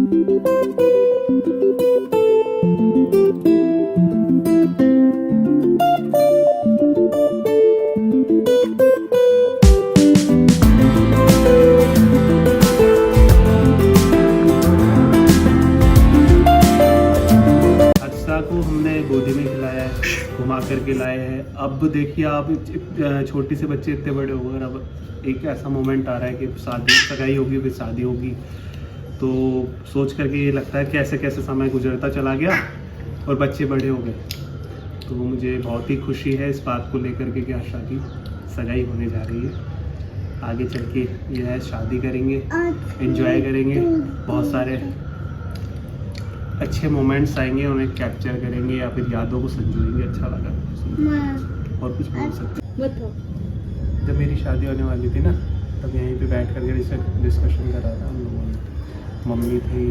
को हमने गोदी में खिलाया है, घुमा करके लाए हैं। अब देखिए आप, छोटे से बच्चे इतने बड़े हो गए, अब एक ऐसा मोमेंट आ रहा है कि शादी सगाई होगी, फिर शादी होगी। तो सोच करके ये लगता है कैसे कैसे समय गुजरता चला गया और बच्चे बड़े हो गए। तो मुझे बहुत ही खुशी है इस बात को लेकर के कि हर्षा की सगाई होने जा रही है। आगे चल के ये है, शादी करेंगे, एंजॉय करेंगे, बहुत सारे अच्छे मोमेंट्स आएंगे, उन्हें कैप्चर करेंगे या फिर यादों को संजोएंगे। अच्छा लगा। और कुछ बोल सकते? जब मेरी शादी होने वाली थी ना, तब यहीं पे बैठ करके डिस्कशन कर रहा था हम लोगों ने। मम्मी थी,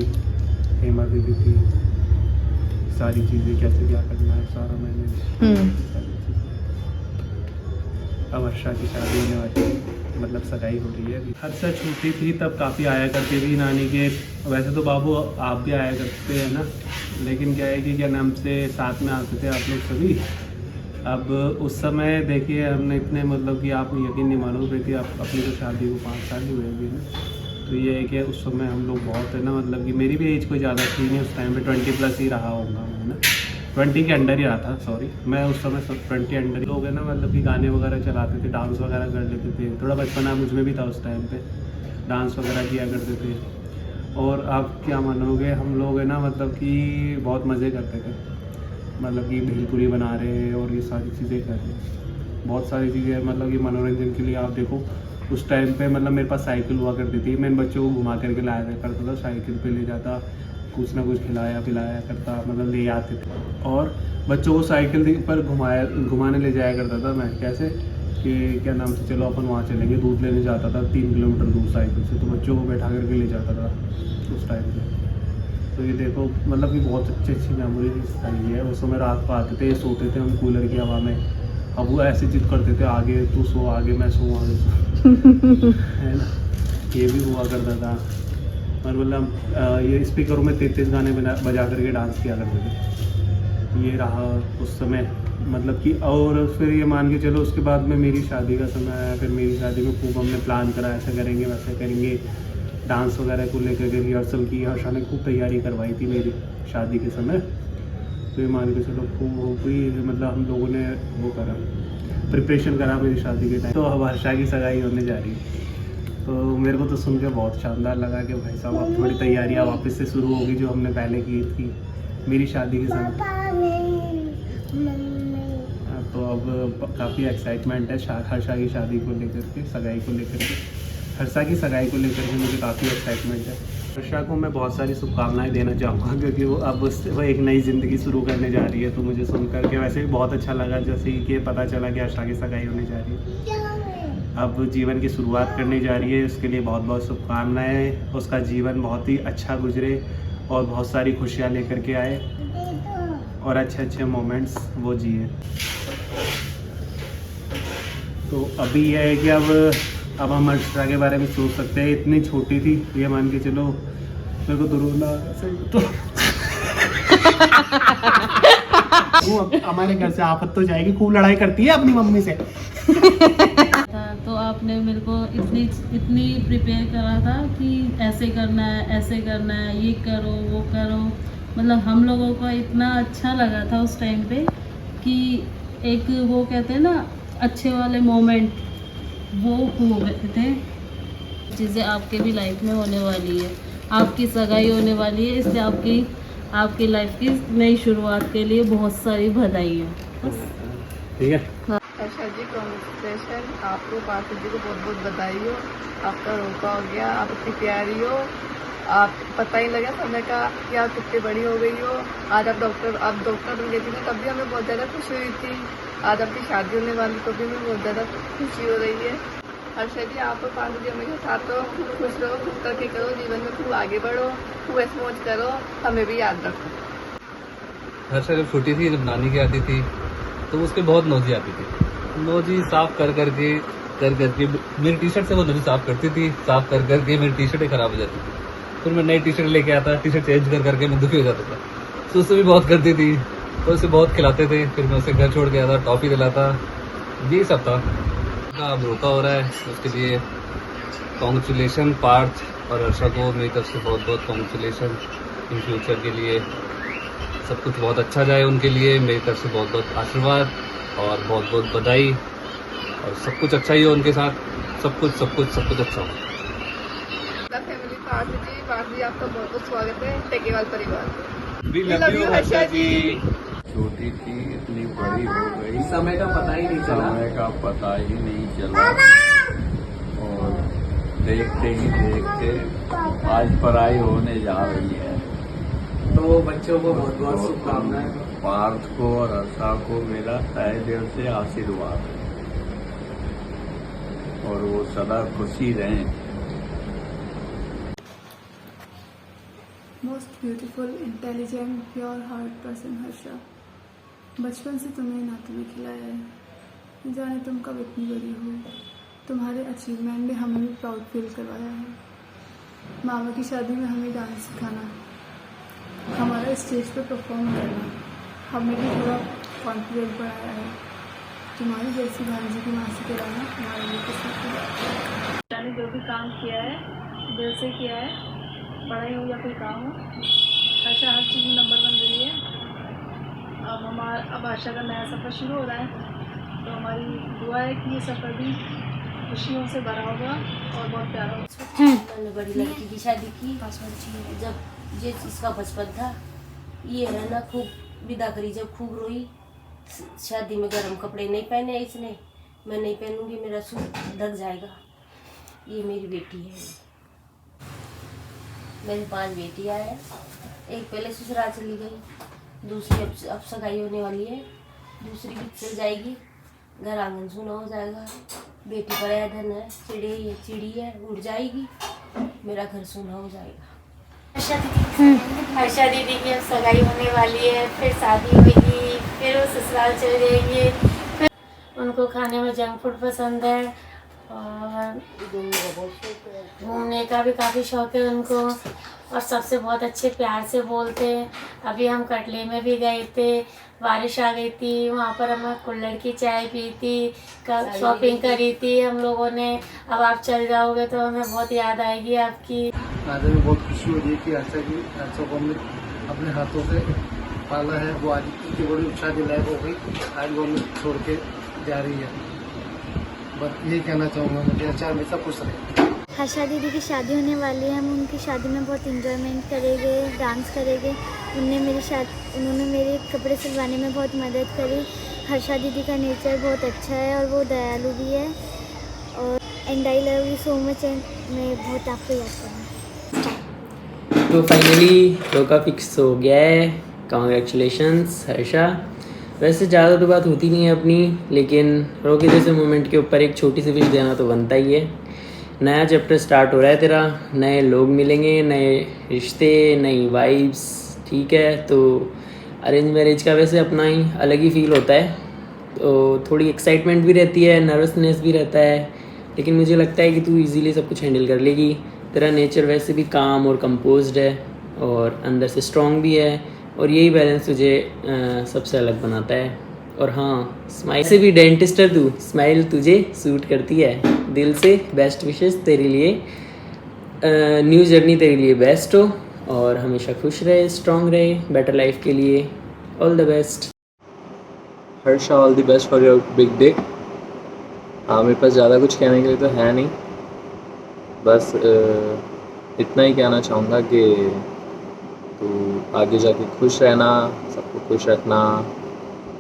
हेमा दीदी थी, सारी चीज़ें कैसे क्या करना है सारा मैंने। अब हर्षा की शादी होने वाली है, मतलब सगाई हो रही है। हर्षा छोटी थी तब काफ़ी आया करती थी नानी के। वैसे तो बाबू आप भी आया करते हैं ना, लेकिन क्या है कि क्या नाम से साथ में आते थे आप लोग सभी। अब उस समय देखिए हमने इतने, मतलब कि आप यकीन नहीं मानोगे कि आप अपनी तो शादी को 5 साल ही हुए अभी ना। तो ये है कि उस समय हम लोग बहुत है ना, मतलब कि मेरी भी एज कोई ज़्यादा थी नहीं उस टाइम पे, 20+ ही रहा होगा मैं ना, 20 के अंडर ही रहा था। सॉरी, मैं उस समय 20 अंडर लोग है ना, मतलब कि गाने वगैरह चलाते थे, डांस वगैरह कर लेते थे। थोड़ा बचपना मुझ में भी था उस टाइम पे, डांस वगैरह किया करते थे। और आप क्या मानोगे, हम लोग है ना, मतलब कि बहुत मज़े करते थे, मतलब कि भेलपुरी बना रहे और ये सारी चीज़ें कर रहे, बहुत सारी चीज़ें, मतलब कि मनोरंजन के लिए। आप देखो उस टाइम पे, मतलब मेरे पास साइकिल हुआ करती थी, मैं इन बच्चों को घुमा करके लाया करता था, साइकिल पे ले जाता, कुछ ना कुछ खिलाया पिलाया करता, मतलब ले आते थे। और बच्चों को साइकिल पर घुमाने ले जाया करता था मैं। कैसे कि क्या नाम से, चलो अपन वहाँ चलेंगे, दूध लेने जाता था 3 किलोमीटर दूर साइकिल से, तो बच्चों को बैठा करके ले जाता था उस टाइम पे। तो ये देखो, मतलब कि बहुत अच्छी मेमोरीज रही है। उस समय रात को आते थे, सोते थे हम कूलर की हवा में। अब वो ऐसे जिद करते थे, आगे तू सो, आगे मैं सो, आगे सो है ना, ये भी हुआ करता था। और मतलब ये स्पीकरों में 33 गाने बजा करके डांस किया करते थे। ये रहा उस समय, मतलब कि। और फिर ये मान के चलो, उसके बाद में मेरी शादी का समय आया। फिर मेरी शादी में खूब हमने प्लान करा, ऐसा करेंगे वैसा करेंगे, डांस वगैरह को लेकर के रिहर्सल की। हर्षा ने खूब तैयारी करवाई थी मेरी शादी के समय। तो ये मान के चलो खूब हो गई, मतलब हम लोगों ने वो करा, प्रिपरेशन करा मेरी शादी के टाइम। तो अब हर्षा की सगाई होने जा रही है। तो मेरे को तो सुन के बहुत शानदार लगा कि भाई साहब अब थोड़ी तैयारियाँ वापस से शुरू होगी जो हमने पहले की थी मेरी शादी के समय। तो अब काफ़ी एक्साइटमेंट है हर्षा की शादी को लेकर के, सगाई को लेकर के। हर्षा की सगाई को लेकर के मुझे काफ़ी एक्साइटमेंट है। हर्षा को मैं बहुत सारी शुभकामनाएं देना चाहूँगा, क्योंकि वो एक नई ज़िंदगी शुरू करने जा रही है। तो मुझे सुन करके वैसे भी बहुत अच्छा लगा, जैसे कि पता चला कि हर्षा की सगाई होने जा रही है, अब जीवन की शुरुआत करने जा रही है। उसके लिए बहुत बहुत शुभकामनाएँ। उसका जीवन बहुत ही अच्छा गुजरे और बहुत सारी खुशियाँ लेकर के आए और अच्छे अच्छे मोमेंट्स वो जिए। तो अभी यह है कि अब हम हर्षा के बारे में सोच सकते हैं। इतनी छोटी थी, ये मान के चलो, मेरे को तो रोना तो हमारे घर से आफत तो जाएगी, खूब लड़ाई करती है अपनी मम्मी से। तो आपने मेरे को इतनी प्रिपेयर करा था कि ऐसे करना है, ये करो वो करो। मतलब हम लोगों को इतना अच्छा लगा था उस टाइम पे कि एक वो कहते हैं ना, अच्छे वाले मोमेंट वो हो गए थे। चीज़ें आपके भी लाइफ में होने वाली है, आपकी सगाई होने वाली है, इसलिए आपकी लाइफ की नई शुरुआत के लिए बहुत सारी बधाई है। ठीक है। हर्षा जी कॉन्ग्रेचुलेशन, आपको पार्थ जी को बहुत बहुत बधाई हो। आपका रोका हो गया, आप इतनी प्यारी हो, आप पता ही लगा समय का कि आप कितनी बड़ी हो गई हो। आज आप डॉक्टर बन गई थी ना, तब भी हमें बहुत ज़्यादा खुशी हुई थी। आज आपकी शादी होने वाली, तो भी हमें बहुत ज़्यादा खुशी हो रही है। हर्षा जी, आप और पार्थ जी हमेशा साथ रहो, खुश रहो, खुश करके करो, जीवन में खूब आगे बढ़ो, खूब ऐसे मौज करो, हमें भी याद रखो। हर्षा जब छोटी थी, जब नानी के आती थी, तो उसके बहुत नोजी आती थी। नोजी साफ कर करके मेरी टी शर्ट से वो नोजी साफ करती थी, साफ कर करके मेरी टी शर्टें खराब हो जाती थी। फिर मैं नई टी शर्ट लेके आता, टी शर्ट चेंज कर करके मैं दुखी हो जाता था। तो उससे भी बहुत करती थी, तो उसे बहुत खिलाते थे। फिर मैं उसे घर छोड़ के आता, टॉफ़ी दिलाता, यही सब था। अब रोका हो रहा है, उसके लिए कॉन्ग्रेचुलेशन पार्थ और हर्षा को मेरी तरफ से बहुत बहुत कॉन्ग्रेचुलेशन इन फ्यूचर के लिए। सब कुछ बहुत अच्छा जाए उनके लिए, मेरी तरफ से बहुत बहुत आशीर्वाद और बहुत बहुत बधाई, और सब कुछ अच्छा ही हो उनके साथ, सब कुछ अच्छा हो। फैमिली पार्थ जी आपका बहुत बहुत स्वागत है टेकेवाल परिवार। We love you, हर्षा जी। छोटी थी इतनी बड़ी हो गई, समय का पता ही नहीं चला। समय का पता ही नहीं चला, और देखते ही देखते आज पढ़ाई होने जा रही है। तो बच्चों को बहुत बहुत शुभकामनाएं। पार्थ को और हर्षा को मेरा तहे दिल से आशीर्वाद है, और वो सदा खुशी रहें। Most beautiful intelligent pure heart person Harsha, बचपन से तुम्हें ना तुम्हें खिलाया है, जाने तुम कब इतनी बड़ी हो। तुम्हारे अचीवमेंट ने हमें भी प्राउड फील करवाया है। मामा की शादी में हमें डांस सिखाना, हमारा स्टेज पर परफॉर्म करना हमें भी थोड़ा कॉन्फिडेंट बनाया है। तुम्हारी जैसी भांजी की मासी के लाना हमारे लिए किस्मत की बात है। मैंने जो भी काम किया है दिल से किया है, पढ़ाई हो या कोई काम हो, आशा हर चीज़ में नंबर 1 रही है। अब आशा का नया सफ़र शुरू हो रहा है, तो हमारी दुआ है कि ये सफ़र भी खुशियों से भरा होगा और बहुत प्यारा होगा। मैंने बड़ी लड़की की शादी की, जब ये इसका बचपन था, ये रहना खूब विदा करी, जब खूब रोई। शादी में गर्म कपड़े नहीं पहने इसने, मैं नहीं पहनूंगी, मेरा सूट ढक जाएगा। ये मेरी बेटी है। मेरी 5 बेटियां हैं, एक पहले ससुराल चली गई, दूसरी अब सगाई होने वाली है, दूसरी भी चल जाएगी, घर आंगन सूना हो जाएगा। बेटी पर धन है, चिड़ी है, उड़ जाएगी, मेरा घर सूना हो जाएगा। हर्षा दीदी की अब सगाई होने वाली है, फिर शादी होगी, फिर वो ससुराल चले जाएंगे। फिर उनको खाने में जंक फूड पसंद है और घूमने का भी काफ़ी शौक है उनको, और सबसे बहुत अच्छे प्यार से बोलते हैं। अभी हम कटले में भी गए थे, बारिश आ गई थी, वहाँ पर हमें कुल्हड़ की चाय पी थी, शॉपिंग करी थी हम लोगों ने। अब आप चल जाओगे तो हमें बहुत याद आएगी आपकी। आज हमें बहुत खुशी हो रही है कि हर्षा को हमने अपने हाथों से पाला है। वो आज इतनी बड़ी उत्साह दिलायक हो गई, आज वो हमें छोड़ के जा रही है। बस यही कहना चाहूँगा, मुझे अच्छा हमेशा खुश रहे। हर्षा दीदी की शादी होने वाली है, हम उनकी शादी में बहुत इंजॉयमेंट करेंगे, डांस करेंगे। उन्होंने मेरे कपड़े सिलवाने में बहुत मदद करी। हर्षा दीदी का नेचर बहुत अच्छा है और वो दयालु भी है, और and I love you so much, and मैं बहुत आपको याद करूँगा। तो फाइनली रोका फिक्स हो गया है। कॉन्ग्रेचुलेशंस हर्षा। वैसे ज़्यादा तो बात होती नहीं है अपनी, लेकिन रोके जैसे मोमेंट के ऊपर एक छोटी सी विश देना तो बनता ही है। नया चैप्टर स्टार्ट हो रहा है तेरा, नए लोग मिलेंगे, नए रिश्ते, नई वाइब्स, ठीक है। तो अरेंज मैरिज का वैसे अपना ही अलग ही फील होता है, तो थोड़ी एक्साइटमेंट भी रहती है, नर्वसनेस भी रहता है, लेकिन मुझे लगता है कि तू इजीली सब कुछ हैंडल कर लेगी। तेरा नेचर वैसे भी काम और कंपोज्ड है, और अंदर से स्ट्रॉन्ग भी है, और यही बैलेंस तुझे सबसे अलग बनाता है। और हाँ, स्माइल से भी डेंटिस्ट है तू, स्माइल तुझे सूट करती है। दिल से बेस्ट विशेस तेरे लिए, न्यू जर्नी तेरे लिए बेस्ट हो, और हमेशा खुश रहे, स्ट्रॉन्ग रहे, बेटर लाइफ के लिए all the best. Harsha, all the best for your big day. हाँ, मेरे पास ज़्यादा कुछ कहने के लिए तो है नहीं, बस इतना ही कहना चाहूँगा कि तो आगे जाके खुश रहना, सबको खुश रखना,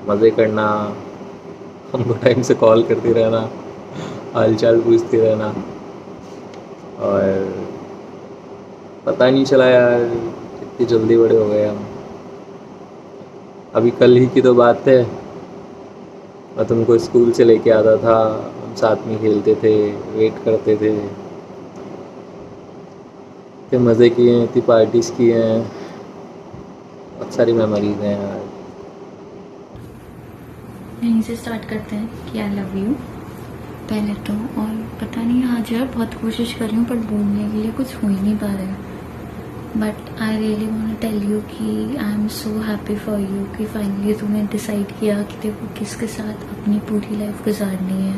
मज़े करना, हमको टाइम से कॉल करती रहना, हाल चाल पूछती रहना। और पता नहीं चला यार कितनी जल्दी बड़े हो गए हम। अभी कल ही की तो बात है, मैं तुमको स्कूल से लेके आता था, हम साथ में खेलते थे, वेट करते थे, इतने मज़े किए हैं, इतनी पार्टीज़ की हैं, बहुत सारी मेमोरीज हैं यार। यहीं से स्टार्ट करते हैं कि आई लव यू पहले तो। और पता नहीं आज यार बहुत कोशिश कर रही हूँ, पर बोलने के लिए कुछ हो ही नहीं पा रहा है। But I really want to tell you कि I am so happy for you कि फाइनली तूने डिसाइड किया कि तेरे को किसके साथ अपनी पूरी लाइफ गुजारनी है।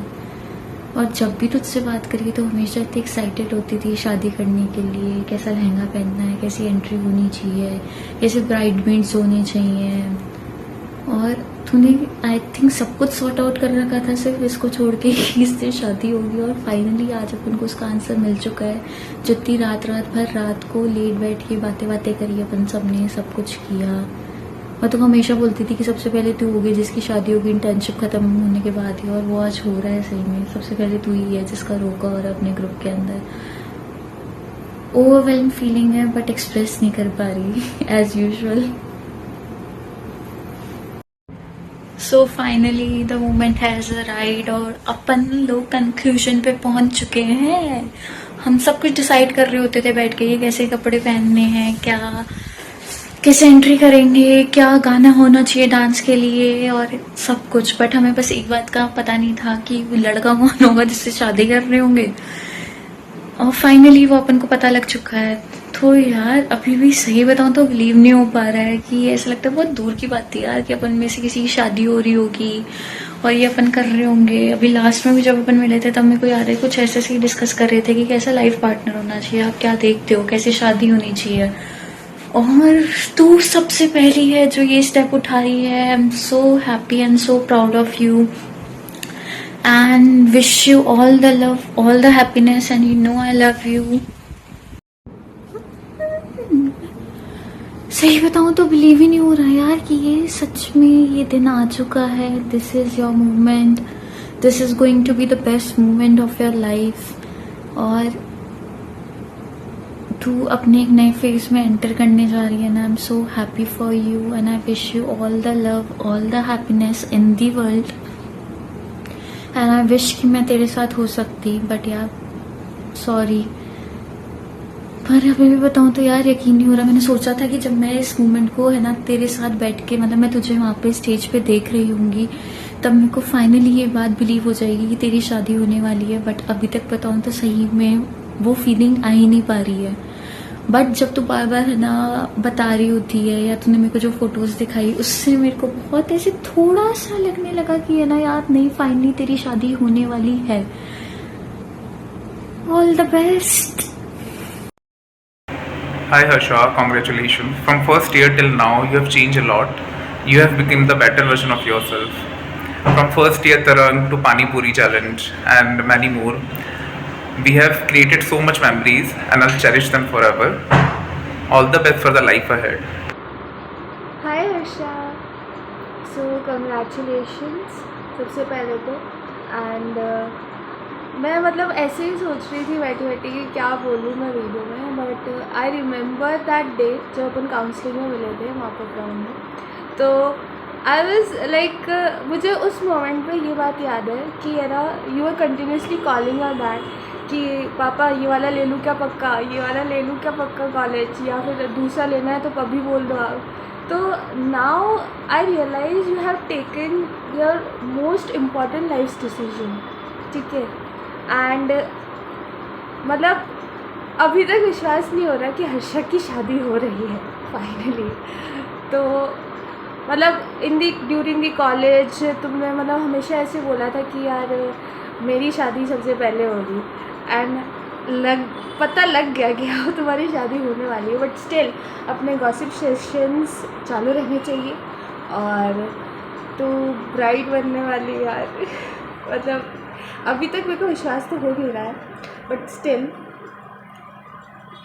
और जब भी तुझसे बात करी तो हमेशा इतनी एक्साइटेड होती थी शादी करने के लिए, कैसा लहंगा पहनना है, कैसी एंट्री होनी चाहिए, कैसे ब्राइडमेड्स होनी चाहिए। और तूने आई थिंक सब कुछ सॉर्ट आउट कर रखा था, सिर्फ इसको छोड़ के इससे शादी होगी। और फाइनली आज अपन को उसका आंसर मिल चुका है। जितनी रात भर रात को लेट बैठ के बातें करी अपन सब ने, सब कुछ किया। मैं तो हमेशा बोलती थी कि सबसे पहले तू होगी जिसकी शादी होगी इंटर्नशिप खत्म होने के बाद ही, और वो आज हो रहा है सही में। सबसे पहले तू ही है जिसका रोका हो रहा है अपने ग्रुप के अंदर। ओवरवेलम फीलिंग है बट एक्सप्रेस नहीं कर पा रही as usual. So finally the moment has arrived और अपन लोग कंक्लूजन पे पहुंच चुके हैं। हम सब कुछ डिसाइड कर रहे होते थे बैठ के, ये कैसे कपड़े पहनने हैं, क्या कैसे एंट्री करेंगे, क्या गाना होना चाहिए डांस के लिए और सब कुछ। बट हमें बस एक बात का पता नहीं था कि लड़का कौन होगा जिससे शादी कर रहे होंगे। और फाइनली वो अपन को पता लग चुका है। तो यार अभी भी सही बताऊं तो बिलीव नहीं हो पा रहा है कि ऐसा लगता है बहुत दूर की बात थी यार कि अपन में से किसी की शादी हो रही होगी और ये अपन कर रहे होंगे। अभी लास्ट में भी जब अपन मिले थे तब मेरे को याद है कुछ ऐसे डिस्कस कर रहे थे कि कैसा लाइफ पार्टनर होना चाहिए, आप क्या देखते हो, कैसे शादी होनी चाहिए। और तू सबसे पहली है जो ये स्टेप उठा रही है। आई am so happy and so proud of you and wish you all the love, all the happiness and you know I love you. सही बताऊं तो बिलीव ही नहीं हो रहा यार कि ये सच में ये दिन आ चुका है। This is your movement, this is going to be the best movement of your life. और तू अपने एक नए फेज में एंटर करने जा रही है ना। आई am so happy for you and I wish you all the love, all the happiness in the world. And I wish कि मैं तेरे साथ हो सकती, बट यार सॉरी। पर अभी भी बताऊं तो यार यकीन नहीं हो रहा। मैंने सोचा था कि जब मैं इस मोमेंट को है ना तेरे साथ बैठ के, मतलब मैं तुझे वहाँ पे स्टेज पे देख रही होंगी, तब मेरे को फाइनली ये बात बिलीव हो जाएगी कि तेरी शादी होने वाली है। बट अभी तक बताऊं तो सही में वो फीलिंग आ ही नहीं पा रही है। बट जब तू बार बार है ना बता रही होती है या तूने मेरे को जो फोटोज दिखाई, उससे मेरे को बहुत ऐसे थोड़ा सा लगने लगा कि है ना यार नहीं, फाइनली तेरी शादी होने वाली है। All the best. Hi Harsha, congratulations. From first year till now, you have changed a lot. You have become the better version of yourself. From first year Tarang to Pani Puri challenge and many more. We have created so much memories and I'll cherish them forever. All the best for the life ahead. Hi Harsha. So congratulations सबसे पहले तो। And मैं मतलब ऐसे ही सोच रही थी बैठी बैठी कि क्या बोलूँ मैं वीडियो में। But I remember that day जब अपन काउंसलिंग में मिले थे मापा ग्राउंड में। तो आई वॉज लाइक, मुझे उस मोमेंट पे ये बात याद है कि है ना you are continuously calling our dad कि पापा ये वाला ले लूँ क्या पक्का, ये वाला ले लूँ क्या पक्का कॉलेज, या फिर दूसरा लेना है तो कभी बोल दो आप। तो now I realise you have taken your most important life decision, ठीक है। एंड मतलब अभी तक विश्वास नहीं हो रहा कि हर्षा की शादी हो रही है फाइनली। तो मतलब ड्यूरिंग दी कॉलेज तुमने मतलब हमेशा ऐसे बोला था कि यार मेरी शादी सबसे पहले होगी। एंड पता लग गया कि हाँ तुम्हारी शादी होने वाली है। बट स्टिल अपने गॉसिप सेशंस चालू रहने चाहिए। और तो ब्राइड बनने वाली यार मतलब अभी तक मेरे को विश्वास तो हो नहीं रहा है, but still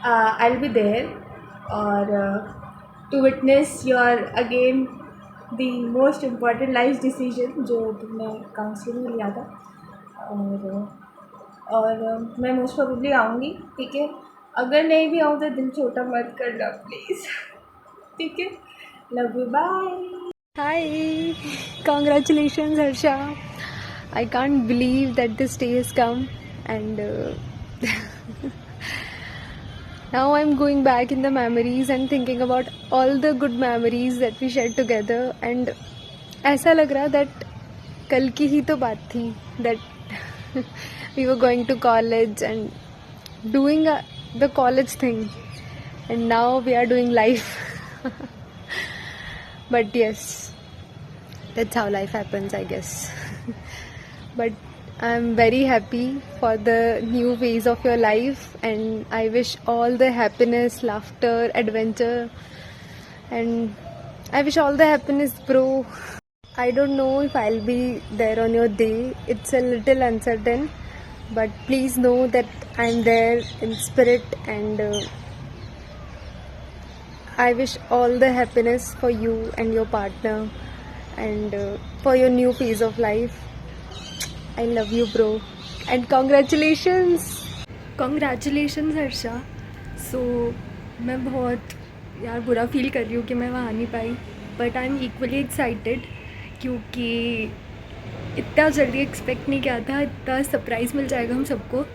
I will be there और to witness your again the most important life decision जो तुमने काउंसलिंग में लिया था। और मैं मोस्ट प्रोबेबली आऊँगी, ठीक है। अगर नहीं भी आऊँ तो दिल छोटा मत करना प्लीज़, ठीक है। Love you, bye. Hi, congratulations Harsha. I can't believe that this day has come and now I'm going back in the memories and thinking about all the good memories that we shared together and ऐसा लग रहा that कल की ही तो बात थी that we were going to college and doing the college thing and now we are doing life. But yes, that's how life happens, I guess. But I'm very happy for the new phase of your life, and I wish all the happiness, laughter, adventure, and I wish all the happiness, bro. I don't know if I'll be there on your day. It's a little uncertain, but please know that I'm there in spirit, and I wish all the happiness for you and your partner, and for your new phase of life. I love you, bro, and congratulations. Congratulations Harsha. So मैं बहुत यार बुरा feel कर रही हूँ कि मैं वहाँ आ नहीं पाई, but I am equally excited क्योंकि इतना जल्दी एक्सपेक्ट नहीं किया था, इतना सरप्राइज़ मिल जाएगा हम सबको.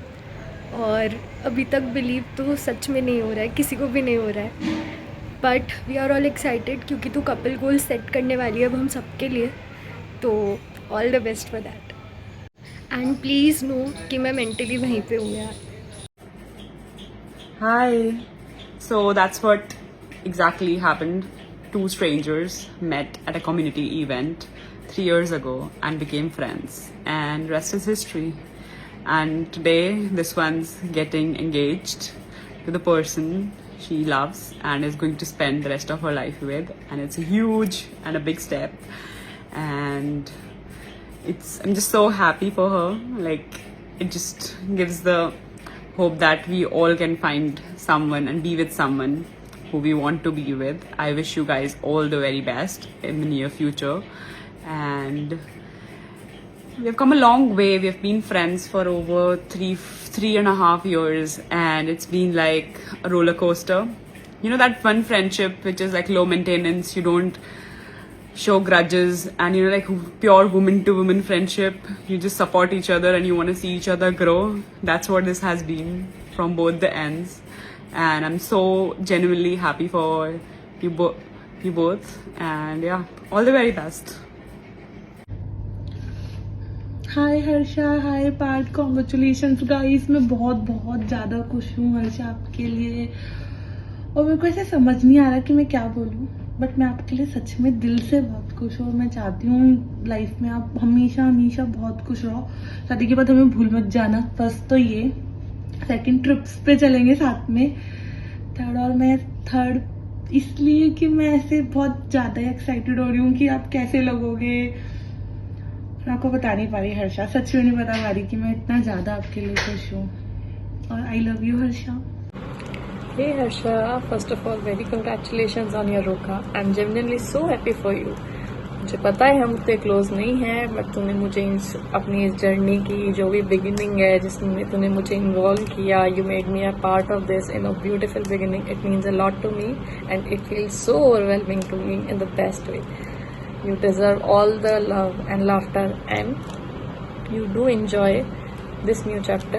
और अभी तक बिलीव तो सच में नहीं हो रहा है, किसी को भी नहीं हो रहा है, but we are all excited क्योंकि तू कपल गोल सेट करने वाली है अब हम सबके लिए. तो all the best for that, and please know कि मैं मेंटली वहीं पे हूँ यार. Hi. So that's what exactly happened. Two strangers met at a community event 3 years ago and became friends. And rest is history. And today, this one's getting engaged to the person she loves and is going to spend the rest of her life with. And it's a huge and a big step. And I'm just so happy for her. Like, it just gives the hope that we all can find someone and be with someone who we want to be with. I wish you guys all the very best in the near future. And we've come a long way. We've been friends for over three and a half years, and it's been like a roller coaster. You know that one friendship which is like low maintenance, you don't show grudges, and you know, like pure woman to woman friendship, you just support each other and you want to see each other grow. That's what this has been from both the ends, and I'm so genuinely happy for you both, and yeah, all the very best. Hi Harsha, hi Parth, congratulations guys. मैं बहुत बहुत ज़्यादा खुश हूँ हर्षा आपके लिए, और मेरे को ऐसे समझ नहीं आ रहा कि मैं क्या बोलूँ, बट मैं आपके लिए सच में दिल से बहुत खुश हूँ. मैं चाहती हूँ लाइफ में आप हमेशा हमेशा बहुत खुश रहो. शादी के बाद हमें भूल मत जाना. फर्स्ट तो ये, सेकंड ट्रिप्स पे चलेंगे साथ में, थर्ड इसलिए कि मैं ऐसे बहुत ज़्यादा एक्साइटेड हो रही हूँ कि आप कैसे लगोगे. मैं आपको बता नहीं पा रही हर्षा, सच में नहीं बता पा रही कि मैं इतना ज़्यादा आपके लिए खुश हूँ. और I love you Harsha. Hey Harsha, first of all, very congratulations on your roka. I'm genuinely so happy for you. मुझे पता है हम उतने क्लोज नहीं हैं, बट तूने मुझे अपनी इस जर्नी की जो भी बिगिनिंग है जिसमें तूने मुझे इन्वॉल्व किया, you made me a part of this in a beautiful beginning. It means a lot to me and it feels so overwhelming to me in the best way. You deserve all the love and laughter, and you do enjoy this new chapter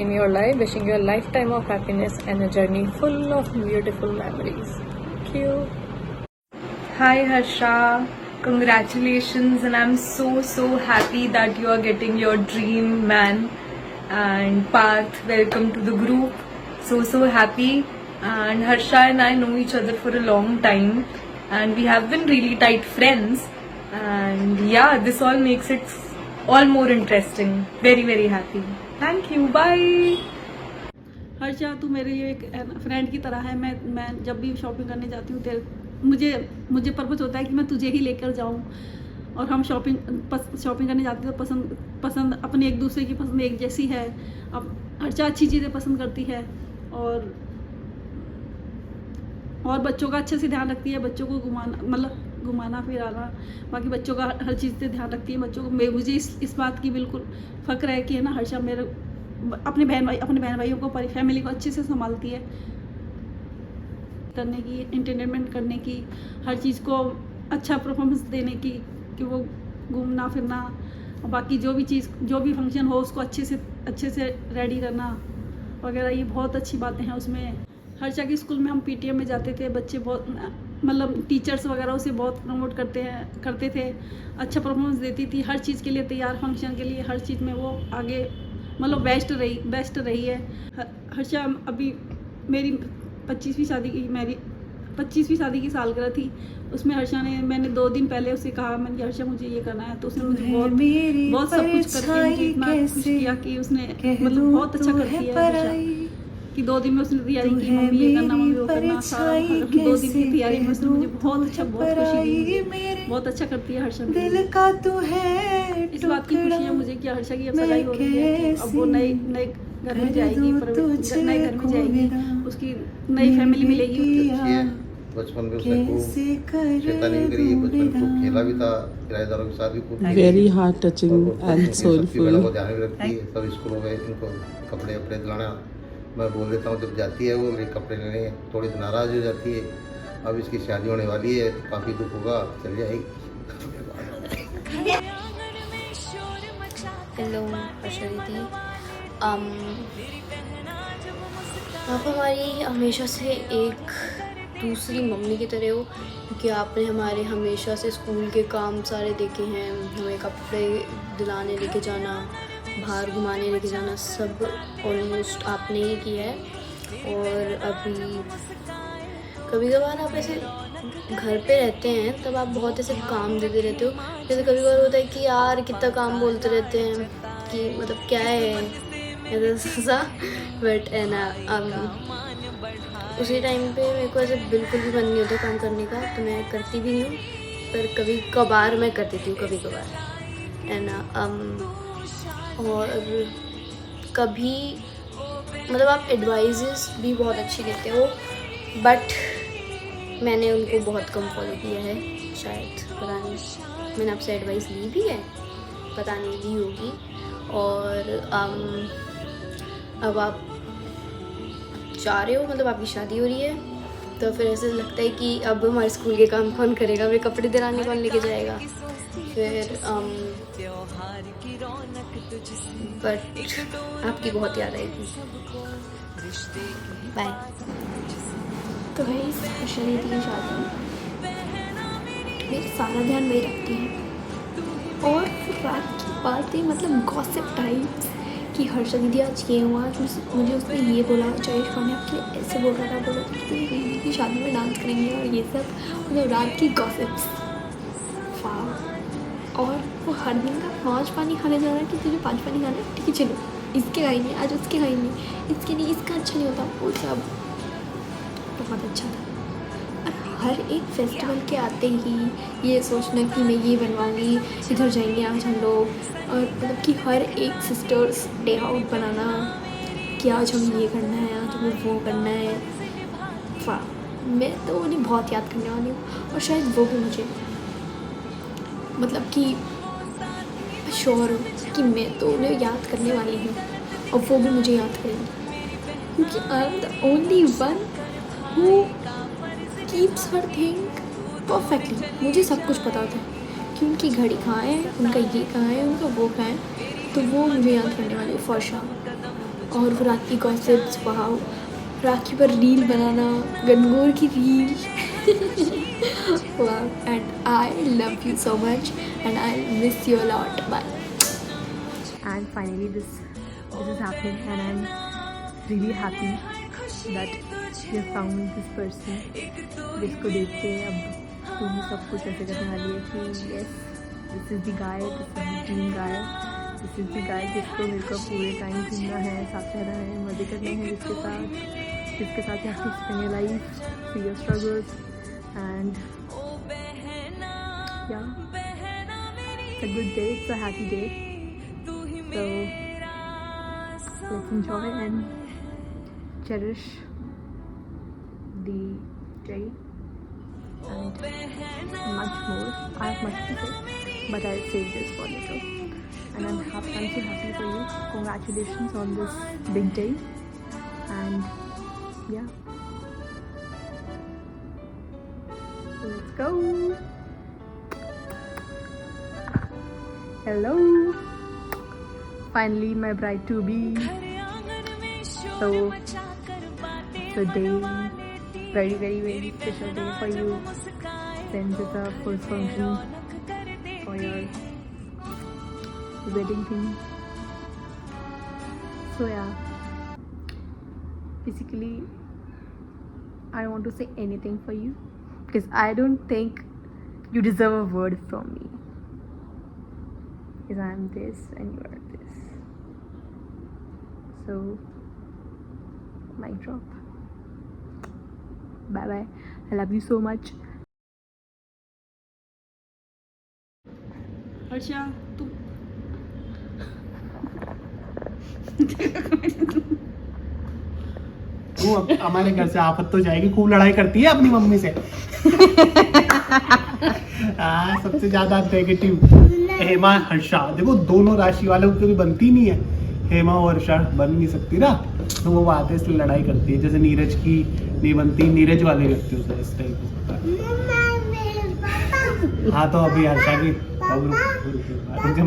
in your life. Wishing you a lifetime of happiness and a journey full of beautiful memories. Thank you. Hi Harsha, congratulations, and I'm so happy that you are getting your dream man. And Parth, welcome to the group. So happy. And Harsha and I know each other for a long time, and we have been really tight friends, and yeah, this all makes it all more interesting. Very happy. Thank you. Bye. Harsha, तू मेरे लिए एक friend की तरह है. मैं जब भी शॉपिंग करने जाती हूँ मुझे पर्पस होता है कि मैं तुझे ही लेकर जाऊँ, और हम शॉपिंग करने जाते हैं तो पसंद अपनी एक दूसरे की पसंद एक जैसी है. अब हर्षा अच्छी चीज़ें पसंद करती है, और बच्चों का अच्छे से ध्यान रखती है. बच्चों को घुमाना फिराना, बाकी बच्चों का हर चीज़ से ध्यान रखती है. बच्चों को मुझे इस बात की बिल्कुल फ़क्र है कि है ना, हर्षा मेरे अपने बहन भाइयों को फैमिली को अच्छे से संभालती है, करने की, एंटरटेनमेंट करने की, हर चीज़ को अच्छा परफॉर्मेंस देने की, कि वो घूमना फिरना, और बाकी जो भी फंक्शन हो उसको अच्छे से रेडी करना वगैरह, ये बहुत अच्छी बातें हैं उसमें. हर्षा के स्कूल में हम पीटीएम में जाते थे, बच्चे बहुत टीचर्स वगैरह उसे बहुत प्रमोट करते थे, अच्छा परफॉर्मेंस देती थी, हर चीज़ के लिए तैयार, फंक्शन के लिए हर चीज़ में वो आगे बेस्ट रही है. हर्षा अभी 25वीं शादी की सालगिरह थी, उसमें हर्षा ने, मैंने 2 दिन पहले उसे कहा, मैंने कहा हर्षा मुझे ये करना है, तो उसने मुझे बहुत सब कुछ करके मुझे इतना खुश किया कि उसने मतलब बहुत अच्छा करती है हर्षा कि 2 दिन में उसने तैयारी की, मम्मी ये करना, मम्मी वो करना, सारा 2 दिन की तैयारी में उसने मुझे बहुत खुशी दी, बहुत अच्छा करती है हर्षा। इस बात की खुशी है मुझे कि हर्षा की अब सगाई हो रही है, अब वो नए घर में जाएगी, नए घर में जाएगी, उसकी नई फैमिली मिलेगी। बचपन में उसने खूब शैतानी करी है, बचपन में खूब खेला भी था, किराएदारों के साथ भी खूब। Very heart touching and soulful. वो ध्यान में रखती है, सब स्कूलों में उनको कपड़े दिलाना मैं बोल देता हूँ, जब जाती है वो मेरे कपड़े लेने, थोड़ी नाराज़ हो जाती है। अब इसकी शादी होने वाली है तो काफ़ी दुख होगा, चल जाएगी। हेलो हर्षा दीदी, आप हमारी हमेशा से एक दूसरी मम्मी की तरह हो, क्योंकि आपने हमारे हमेशा से स्कूल के काम सारे देखे हैं, हमें कपड़े दिलाने लेके जाना, बाहर घुमाने लेके जाना, सब ऑलमोस्ट आपने ही किया है। और अभी कभी कभार आप ऐसे घर पे रहते हैं तब आप बहुत ऐसे काम देते रहते हो, जैसे कभी कभार होता है कि यार कितना काम बोलते रहते हैं कि मतलब क्या है ऐसा, बट है ना उसी टाइम पे मेरे को ऐसे बिल्कुल भी मन नहीं होता काम करने का, तो मैं करती भी नहीं हूँ, पर कभी कभार मैं कर देती हूँ, कभी कभार है ना। और कभी मतलब आप एडवाइजेस भी बहुत अच्छी देते हो, बट मैंने उनको बहुत कम फॉलो किया है, शायद पता नहीं, मैंने आपसे एडवाइस ली भी है, पता नहीं ली होगी। और अब आप जा रहे हो, मतलब आपकी शादी हो रही है, तो फिर ऐसे लगता है कि अब हमारे स्कूल के काम कौन करेगा, हमें कपड़े दिलाने कौन लेके जाएगा, फिर बट आपकी बहुत याद आएगी। बाय। तो गाइस हर्षा दीदी की शादी मेरा सारा ध्यान वही रखती है, और फिर रात की बातें मतलब गॉसिप टाइप्स कि हर्षा दीदी आज ये हुआ, मुझे उसने ये बोला, जयेश खान ने आपके लिए ऐसे बोल रहा था, बोला कि दीदी की शादी में डांस करेंगे, और ये सब मतलब रात की गॉसिप्स। और वो हर दिन का 5 पानी खाने जा रहा है कि तुझे 5 पानी खाना है, ठीक है चलो इसके खाएंगे, आज उसके खाएंगे, इसके नहीं, इसका अच्छा नहीं होता, वो सब बहुत अच्छा था। और हर एक फेस्टिवल के आते ही ये सोचना कि मैं ये बनवाऊँगी, इधर जाएंगे आज हम लोग, और मतलब कि हर एक सिस्टर्स डे आउट बनाना कि आज हमें ये करना है, आज हमें वो करना है। मैं तो उन्हें बहुत याद करने वाली हूँ, और शायद वो भी मुझे, मतलब कि श्योर हूँ कि मैं तो उन्हें याद करने वाली हूँ, और वो भी मुझे याद करेंगी, क्योंकि I am the only one who keeps her thing perfectly. मुझे सब कुछ पता था कि उनकी घड़ी कहाँ है, उनका ये कहाँ है, उनका वो कहाँ है, तो वो मुझे याद करने वाली फॉर श्योर। और वो राखी गॉसिप्स, वाओ, राखी पर रील बनाना, गनगौर की reel wow, and I love you so much and I miss you a lot. Bye. And finally this is happening, and I'm really happy that you have found this person जिसको देख के अब तुम सब कुछ ऐसे करने वाली है कि yes, this is the guy, this is the dream guy, this is the guy जिसको मेरे को पूरे टाइम घूमना है, साथ रहना है, मज़े करने हैं, जिसके साथ you have to spend your life, see your struggles, and yeah, it's a good day, it's a happy day, so let's enjoy and cherish the day and much more. I have much to say, but I'll save this for later. And I'm so happy for you. Congratulations on this big day, and yeah, let's go. Hello, finally my bride to be. So it's a day, very special day for you, since it's a first function for your wedding thing. So yeah, basically I don't want to say anything for you because I don't think you deserve a word from me. Because I am this and you are this. So, mic drop. Bye bye. I love you so much. Harsha तू वो हमारे घर से आफत तो जाएगी, खूब लड़ाई करती है अपनी मम्मी से। सबसे ज्यादा नेगेटिव हेमा हर्षा। देखो दोनों राशि वालों की भी बनती नहीं है, हेमा और हर्षा बन नहीं सकती ना, तो वो बात है इसलिए लड़ाई करती है। जैसे नीरज की नहीं बनती, नीरज वाले करती है इस टाइप। हाँ तो अभी हर्षा की